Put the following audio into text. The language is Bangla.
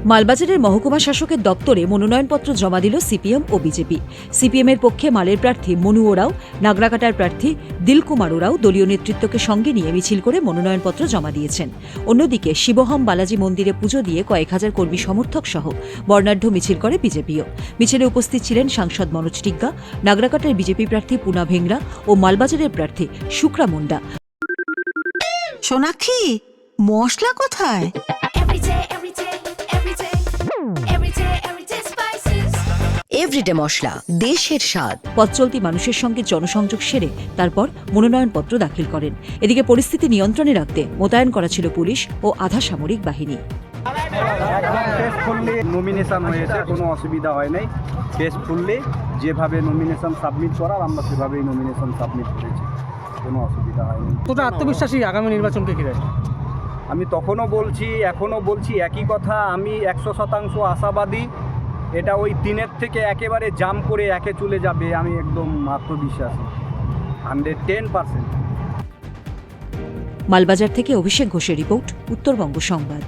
মালবাজারের মহকুমা শাসকের দপ্তরে মনোনয়নপত্র জমা দিল সিপিএম ও বিজেপি। সিপিএমের পক্ষে মালের প্রার্থী মনু ওরাও, নাগরাকাটার প্রার্থী দিলকুমার ওরাও দলীয় নেতৃত্বকে সঙ্গে নিয়ে মিছিল করে মনোনয়নপত্র জমা দিয়েছেন। অন্যদিকে শিবহম বালাজি মন্দিরে পুজো দিয়ে কয়েক হাজার কর্মী সমর্থক সহ বর্ণাঢ্য মিছিল করে বিজেপিও। মিছিলে উপস্থিত ছিলেন সাংসদ মনোজ টিগ্গা, নাগরাকাটার বিজেপি প্রার্থী পুনা ভেংরা ও মালবাজারের প্রার্থী শুক্রা মুন্ডা। সোনাক্ষী, মশলা কোথায়? এভরিডে মশলা, দেশের স্বাদ। পথ চলতি মানুষের সঙ্গে জনসংযোগ সেরে তারপর মনোনয়নপত্র দাখিল করেন। এদিকে পরিস্থিতি নিয়ন্ত্রণে রাখতে মোতায়েন করা ছিল পুলিশ ও আধা সামরিক বাহিনী। পেসফুল্লি নমিনেশন হয়েছে, কোনো অসুবিধা হয় নাই। পেসফুল্লি যেভাবে নমিনেশন সাবমিট করার আমরা সেভাবেই নমিনেশন সাবমিট করেছি, কোনো অসুবিধা হয়নি। তোটা আত্মবিশ্বাসী আগামী নির্বাচনকে ঘিরে? আমি তখনও বলছি, এখনও বলছি একই কথা। আমি 100% আশাবাদী এটা ওই 3-এর থেকে একেবারে জাম করে একে চলে যাবে। আমি একদম আত্মবিশ্বাসী 110%। মালবাজার থেকে অভিষেক ঘোষের রিপোর্ট, উত্তরবঙ্গ সংবাদ।